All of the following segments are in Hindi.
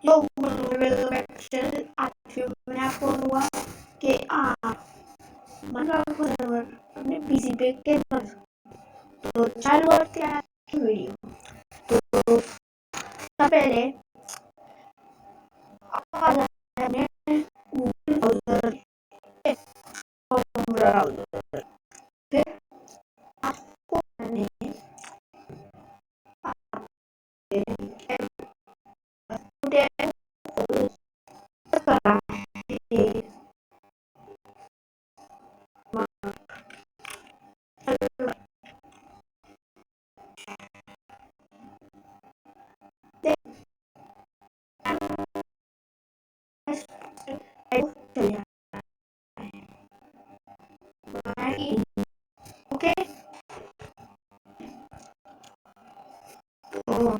तो वेबसाइट मैंने आपको हुआ कि मतलब सर्वर अपने पीसी पे कैसे तो चालू करते हैं आपकी वीडियो। तो पहले गूगल ब्राउज़र फिर आपको ओके तो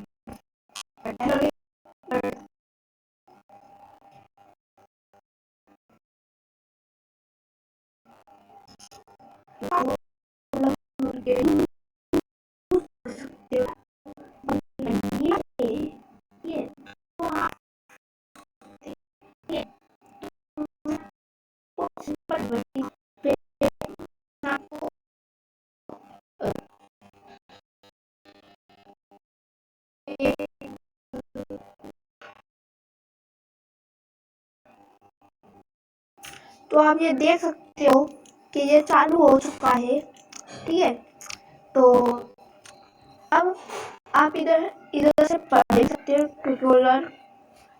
तो आप ये देख सकते हो कि ये चालू हो चुका है। ठीक है, तो अब आप इधर से पढ़ सकते हो ट्यूटोरियल।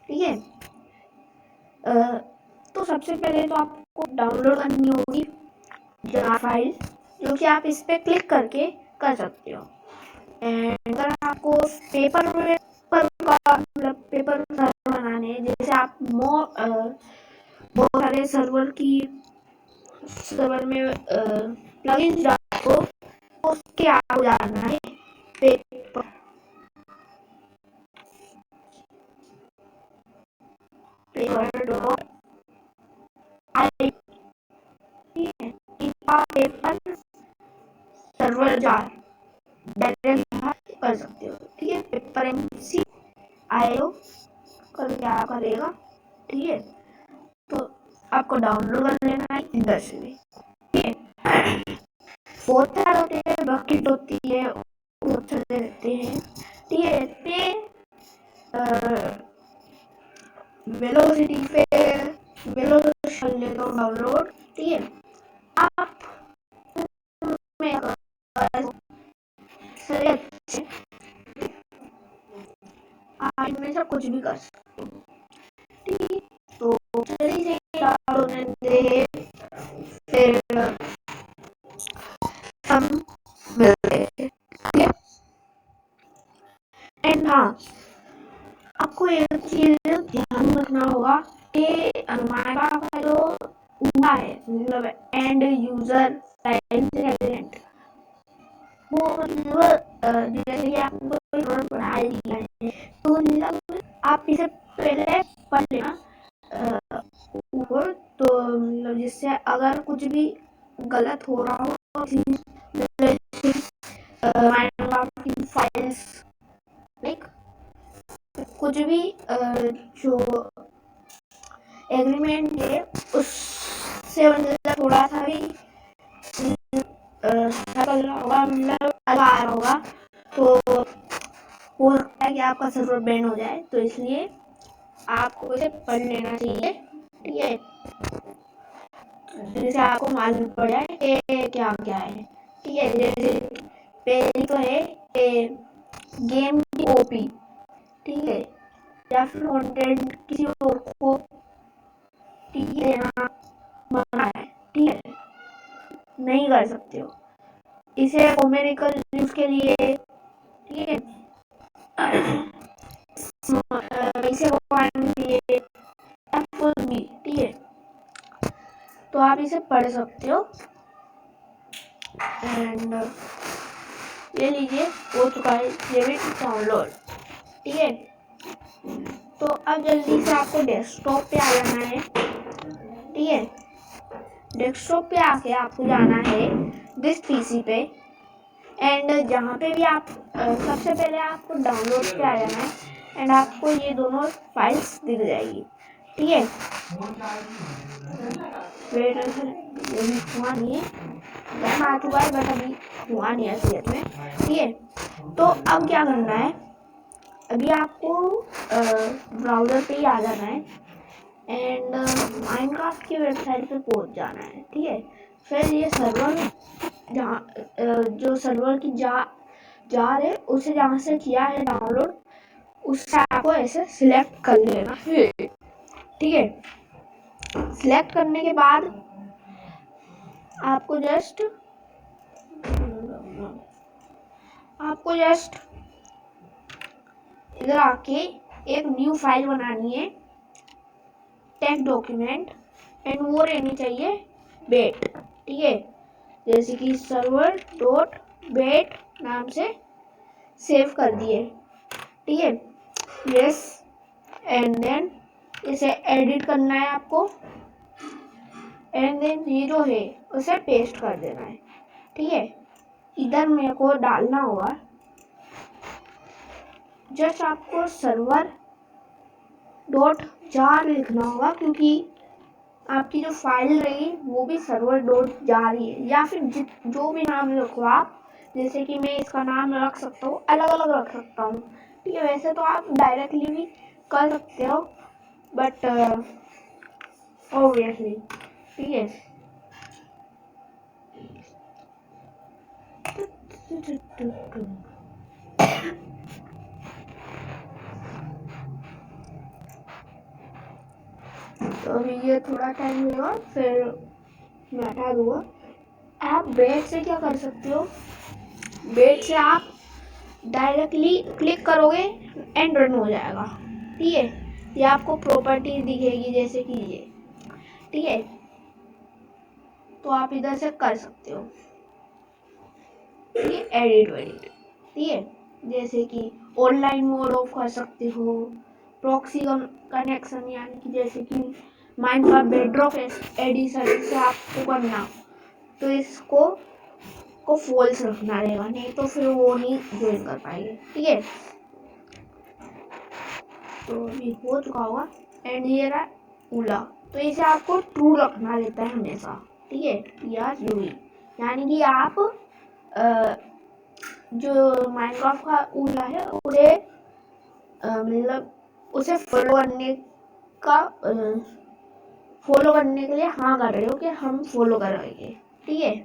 ठीक है, तो सबसे पहले तो आपको डाउनलोड करनी होगी जार फाइल, जो कि आप इस पर क्लिक करके कर सकते हो। एंड अगर आपको पेपर मतलब पेपर सर्वर बनाने हैं, जैसे आप बहुत सारे सर्वर में प्लगइन्स डालो, उसके आप जाना है paper dot I paper server jar direct कर सकते हो। ठीक है, पेपर एमसी आयो कर क्या करेगा। ठीक है, तो आपको डाउनलोड कर लेना है इधर से भी। ठीक है, बहुत सारे होते हैं, बकेट होती है, बहुत सारे रहते हैं। ठीक है, पे वेलोसिटी पे वेलोसिटी कर लेता हूँ डाउनलोड। ठीक है, आप में से कुछ भी कर सकते हो। ठीक है, तो जल्दी से डाउनलोड दे फिर हम मिलते हैं। एंड हाँ, आपको एक चीज ध्यान रखना होगा कि हमारा जो हुआ है मतलब एंड यूजर एलिमेंट वो मतलब जैसे कि आपको पढ़ाया दिया है, तो मतलब आप इसे पहले पढ़ लेना ऊपर, तो मतलब जिससे अगर कुछ भी गलत हो रहा हो माइनक्राफ्ट की फाइल्स लाइक कुछ भी जो एग्रीमेंट है उससे मतलब थोड़ा सा भी होगा मतलब आ रहा होगा, तो हो सकता है कि आपका सर्वर बैन हो जाए। तो इसलिए आपको इसे पढ़ लेना चाहिए। ठीक है, जिससे आपको मालूम पड़ जाए कि क्या क्या है। ठीक है, जैसे पहली तो है गेम की कॉपी। ठीक है, या फिर कंटेंट किसी और को देना मना है। ठीक है, नहीं कर सकते हो इसे कॉमेडिकल न्यूज के लिए। ठीक है, इसे ठीक है, तो आप इसे पढ़ सकते हो। एंड ये लीजिए हो चुका है ये भी डाउनलोड। ठीक है, तो अब जल्दी से आपको डेस्कटॉप पे आ जाना है। ठीक है, डेस्कटॉप पे आके आपको जाना है दिस पीसी पे। एंड जहाँ पे भी आप सबसे पहले आपको डाउनलोड पे आ जाना है। एंड आपको ये दोनों फाइल्स दिख जाएगी। ठीक है, फिर ये भी हुआ नहीं है, टाइम आ चुका है बट अभी हुआ नहीं है असलियत में। ठीक है, तो अब क्या करना है, अभी आपको ब्राउज़र पे ही आ जाना है एंड माइनक्राफ्ट की वेबसाइट पे पहुंच जाना है। ठीक है, फिर ये सर्वर जहाँ जो सर्वर की जार है उसे जहाँ से किया है डाउनलोड, उससे आपको ऐसे सिलेक्ट कर लेना है। ठीक है, सिलेक्ट करने के बाद आपको जस्ट इधर आके एक न्यू फाइल बनानी है, टेक्स्ट डॉक्यूमेंट, एंड वो रहनी चाहिए बेट। ठीक है, जैसे कि सर्वर डॉट बेट नाम से सेव कर दिए। ठीक है, यस, एंड देन इसे एडिट करना है आपको एंड देन ये जो है उसे पेस्ट कर देना है। ठीक है, इधर मेरे को डालना होगा, जस्ट आपको सर्वर डॉट जार लिखना होगा, क्योंकि आपकी जो फाइल रहेगी वो भी सर्वर डॉट जार ही है, या फिर जो भी नाम रखो आप, जैसे कि मैं इसका नाम रख सकता हूँ, अलग अलग रख सकता हूँ। ठीक है, वैसे तो आप डायरेक्टली भी कर सकते हो बट ऑब्वियसली। ठीक है, तो अभी ये थोड़ा टाइम लेगा, फिर मैं हटा दूंगा। आप बेट से क्या कर सकते हो, बेट से आप डायरेक्टली क्लिक करोगे एंड रन हो जाएगा। ठीक है, ये आपको प्रॉपर्टी दिखेगी जैसे कि ये। ठीक है, तो आप इधर से कर सकते हो ये एडिट वेडिट। ठीक है, जैसे कि ऑनलाइन मोड ऑफ कर सकते हो, प्रॉक्सी कनेक्शन, यानी कि जैसे कि माइनक्राफ्ट बेडरॉक एडिशन से आपको करना, तो इसको फॉल्स रखना रहेगा, नहीं तो फिर वो नहीं ज्वाइन कर पाएंगे। ठीक है, तो अभी हो चुका होगा एंड ये रहा उला, तो इसे आपको ट्रू रखना रहता है हमेशा। ठीक है, या यूई, यानी कि आप जो माइनक्राफ्ट का उला है उसे मतलब उसे फॉलो करने के लिए हाँ कर रहे हो कि हम फॉलो करेंगे। ठीक है,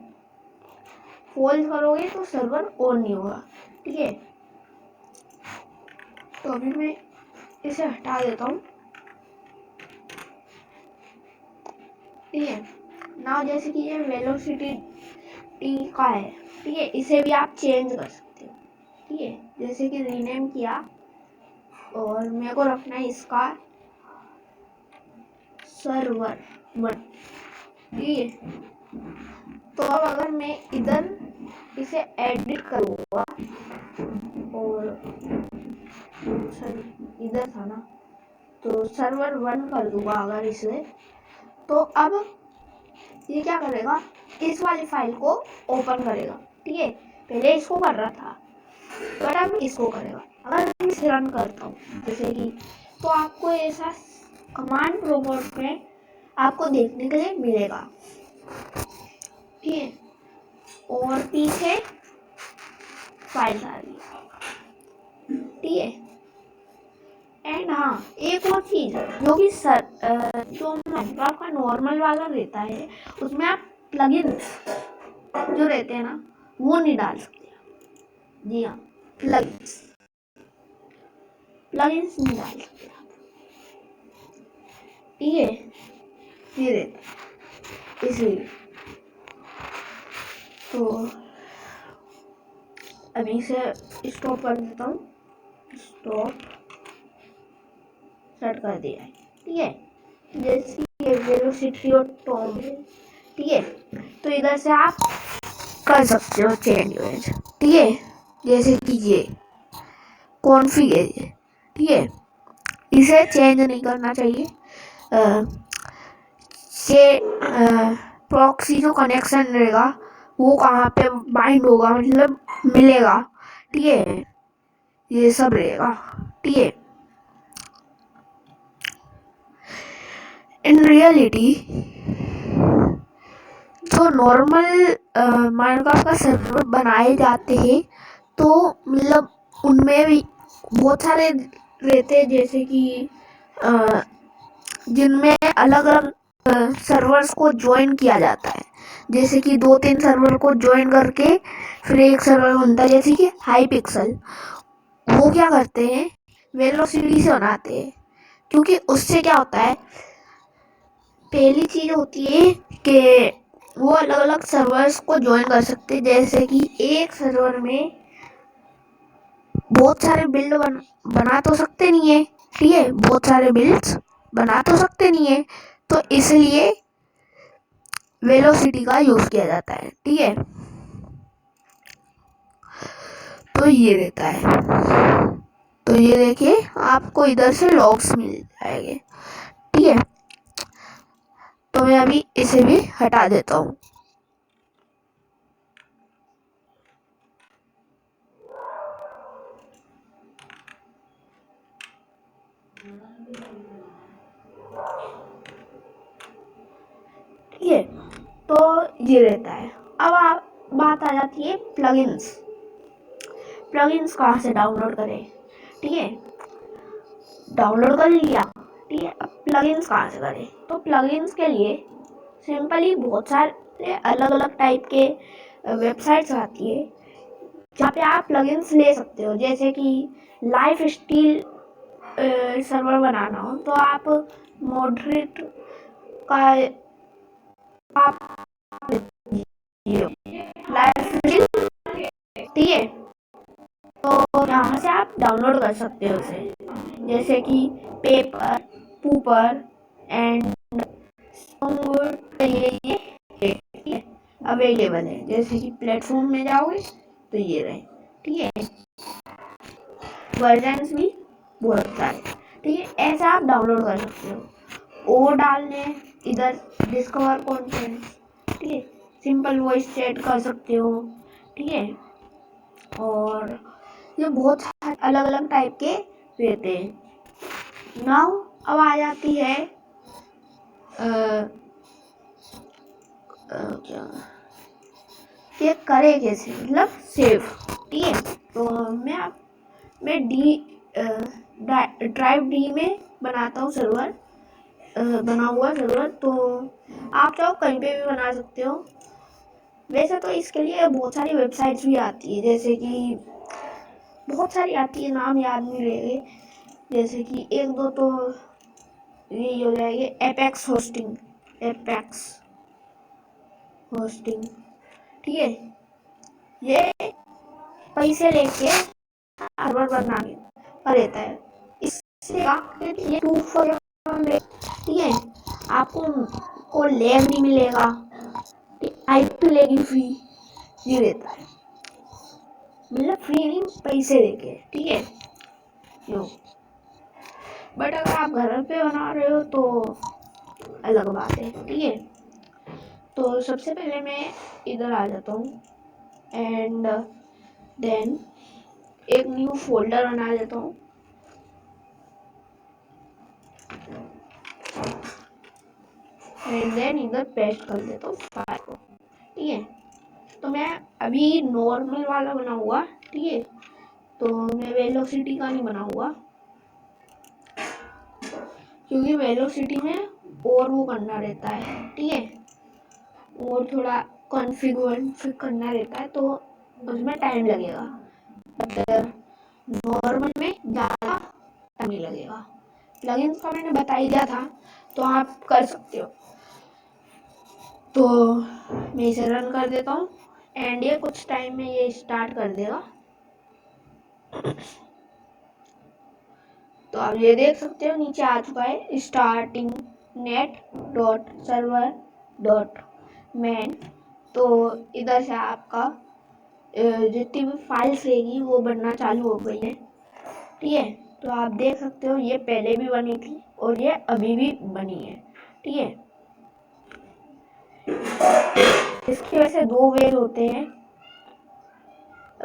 फॉल्स करोगे तो सर्वर ऑन नहीं होगा। ठीक है, तो अभी मैं इसे हटा देता हूँ। ठीक है, ना जैसे कि ये वेलोसिटी का है। ठीक है, इसे भी आप चेंज कर सकते हो। ठीक है, जैसे कि रीनेम किया और मेरे को रखना है इसका सर्वर 1। ठीक है, तो अब अगर मैं इधर इसे एडिट करूँगा और सॉरी इधर था ना, तो सर्वर 1 कर दूंगा अगर इसे, तो अब ये क्या करेगा, इस वाली फाइल को ओपन करेगा। ठीक है, पहले इसको कर रहा था बट अब इसको करेगा। अगर मैं इसे रन करता हूँ जैसे कि, तो आपको ऐसा कमांड प्रोम्प्ट में आपको देखने के लिए मिलेगा। ठीक है, और पीछे फाइल आ रही है। ठीक है, एंड हाँ एक और चीज जो कि जो माइनक्राफ्ट का नॉर्मल वाला रहता है उसमें आप प्लगइन्स जो रहते हैं ना वो नहीं डाल सकते। जी हाँ, प्लगइन्स नहीं डाल सकते। ठीक है, ये रहता है इसलिए। तो अभी से स्टॉप कर देता हूँ, स्टॉप सेट कर दिया है। ठीक है, जैसे ये वेलोसिटी और टॉप है। ठीक है, तो इधर से आप कर सकते हो चेंज वेज। ठीक है, जैसे कि ये कॉन्फ़िग है ये। ठीक है, इसे चेंज नहीं करना चाहिए। ये प्रॉक्सी जो कनेक्शन रहेगा वो कहाँ पे बाइंड होगा, मतलब मिलेगा। ठीक है, ये सब रहेगा। ठीक है, इन रियलिटी जो नॉर्मल माइनक्राफ्ट का सर्वर बनाए जाते हैं तो मतलब उनमें भी बहुत सारे रहते हैं, जैसे कि जिनमें अलग अलग सर्वर्स को ज्वाइन किया जाता है, जैसे कि 2-3 सर्वर को ज्वाइन करके फिर एक सर्वर बनता है, जैसे कि हाई पिक्सल। वो क्या करते हैं, वेलोसिटी से बनाते हैं, क्योंकि उससे क्या होता है, पहली चीज होती है कि वो अलग अलग सर्वर्स को ज्वाइन कर सकते हैं, जैसे कि एक सर्वर में बहुत सारे बिल्ड बना तो सकते नहीं है, ठीक है, बहुत सारे बिल्ड्स बना तो सकते नहीं है, तो इसलिए वेलोसिटी का यूज किया जाता है, ठीक है। तो ये रहता है, तो ये देखिए आपको इधर से लॉग्स मिल जाएंगे, ठीक है। तो मैं अभी इसे भी हटा देता हूँ। ठीक है, तो ये रहता है। अब आप बात आ जाती है प्लगइन्स। प्लगइन्स कहाँ से डाउनलोड करें, ठीक है, डाउनलोड कर लिया, ठीक है। अब प्लगइन्स कहाँ से करें, तो प्लगइन्स के लिए सिंपली बहुत सारे अलग अलग टाइप के वेबसाइट्स आती है जहाँ पे आप प्लगइन्स ले सकते हो, जैसे कि लाइफ स्टील सर्वर बनाना हो तो आप मॉडरेट का आप लाइफ स्टील, ठीक है, तो यहाँ से आप डाउनलोड कर सकते हो उसे, जैसे कि पेपर पूपर एंड ये अवेलेबल है, जैसे कि प्लेटफॉर्म में जाओगे तो ये रहे, ठीक है। वर्जन्स भी बहुत सारे, ठीक है, ऐसा आप डाउनलोड कर सकते हो। और डालने इधर डिस्कवर कंटेंट, ठीक है, सिंपल वॉइस चैट कर सकते हो, ठीक है। और ये बहुत अलग अलग टाइप के रहते हैं। नाउ अब आ जाती है क्या ये करे कैसे, मतलब सेव, ठीक है। तो मैं ड्राइव डी में बनाता हूँ सर्वर, बना हुआ सर्वर, तो आप चाहो कहीं पे भी बना सकते हो। वैसे तो इसके लिए बहुत सारी वेबसाइट्स भी आती है, जैसे कि बहुत सारी आती है, नाम याद नहीं रहे, जैसे कि एक दो तो ये हो जाएगी एपेक्स होस्टिंग, एपेक्स होस्टिंग, ठीक है। ये पैसे लेके सर्वर बनाने का रहता है, इससे ये 2 फॉर, ठीक है, आपको को लैग नहीं मिलेगा, आईपी लेगी फ्री, ये रहता है, मतलब फ्री नहीं पैसे देके, ठीक है यो। बट अगर आप घर पे बना रहे हो तो अलग बात है, ठीक है। तो सबसे पहले मैं इधर आ जाता हूँ एंड देन एक न्यू फोल्डर बना लेता हूँ, एंड देन इधर पेस्ट कर देता हूँ फाइल को, ठीक है। तो मैं अभी नॉर्मल वाला बना हुआ, ठीक है, तो मैं वेलोसिटी का नहीं बना हुआ, क्योंकि वेलोसिटी में और वो करना रहता है, ठीक है, और थोड़ा कॉन्फ़िगर करना रहता है, तो उसमें टाइम लगेगा, बट नॉर्मल में ज़्यादा टाइम नहीं लगेगा। प्लगइन्स का मैंने बता ही दिया था, तो आप कर सकते हो। तो मैं इसे रन कर देता हूँ एंड ये कुछ टाइम में ये स्टार्ट कर देगा। तो आप ये देख सकते हो नीचे आ चुका है starting net dot server dot man. तो इधर से आपका जितनी भी फाइल्स रहेगी वो बनना चालू हो गई है, ठीक है। तो आप देख सकते हो ये पहले भी बनी थी और ये अभी भी बनी है, ठीक है। इसके वैसे 2 वे होते हैं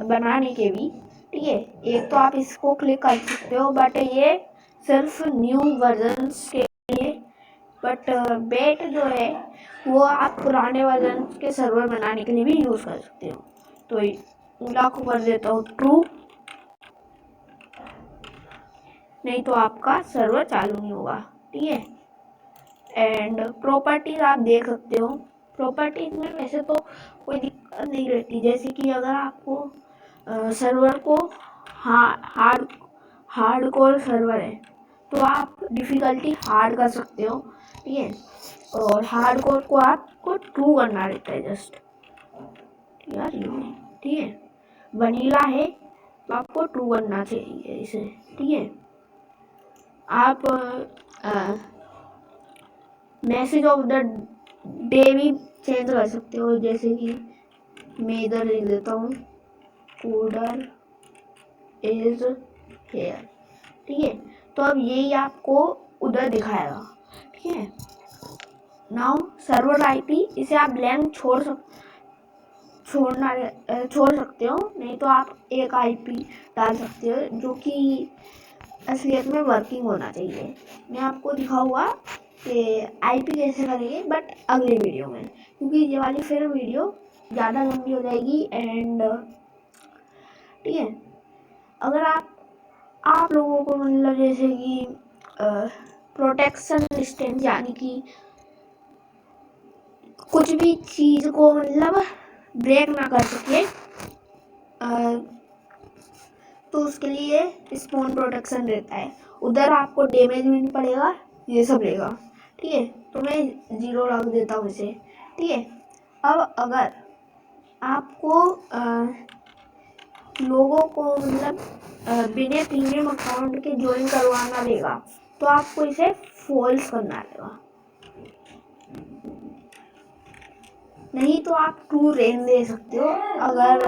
बनाने के भी, ठीक है। एक तो आप इसको क्लिक कर सकते हो, बट ये सिर्फ न्यू वर्जन्स के लिए बट बेट जो है वो आप पुराने वर्जन के सर्वर बनाने के लिए भी यूज़ कर सकते हो। तो ओला को कर देता हूँ ट्रू, नहीं तो आपका सर्वर चालू नहीं होगा। ठीक है, एंड प्रॉपर्टीज आप देख सकते हो। प्रॉपर्टीज में वैसे तो कोई दिक्कत नहीं रहती, जैसे कि अगर आपको सर्वर को हार्ड कोर सर्वर है तो आप डिफ़िकल्टी हार्ड कर सकते हो। ठीक है, और हार्ड कोर को आपको ट्रू करना रहता है जस्ट यार ये। ठीक है, वनीला है तो आपको ट्रू करना चाहिए इसे। ठीक है, आप मैसेज ऑफ द डे भी चेंज कर सकते हो, जैसे कि मैं इधर लिख देता हूँ कोडर इज हेयर। ठीक है, तो अब यही आपको उधर दिखाएगा। ठीक है, नाउ सर्वर आईपी, इसे आप ब्लैंक छोड़ सकते हो, नहीं तो आप एक आईपी डाल सकते हो जो कि असलियत में वर्किंग होना चाहिए। मैं आपको दिखाऊंगा कि आईपी कैसे करेंगे, बट अगले वीडियो में, क्योंकि ये वाली फिर वीडियो ज़्यादा लंबी हो जाएगी। एंड ठीक है, अगर आप लोगों को मतलब जैसे कि प्रोटेक्शन डिस्टेंस, यानी कि कुछ भी चीज़ को मतलब ब्रेक ना कर सके, तो उसके लिए स्पॉन प्रोटेक्शन रहता है। उधर आपको डैमेज भी नहीं पड़ेगा, ये सब रहेगा। ठीक है, तो मैं 0 रख देता हूँ इसे। ठीक है, अब अगर आपको लोगों को मतलब बिना प्रीमियम अकाउंट के ज्वाइन करवाना रहेगा, तो आपको इसे फॉल्स करना रहेगा, नहीं तो आप ट्रू रहने दे सकते हो। अगर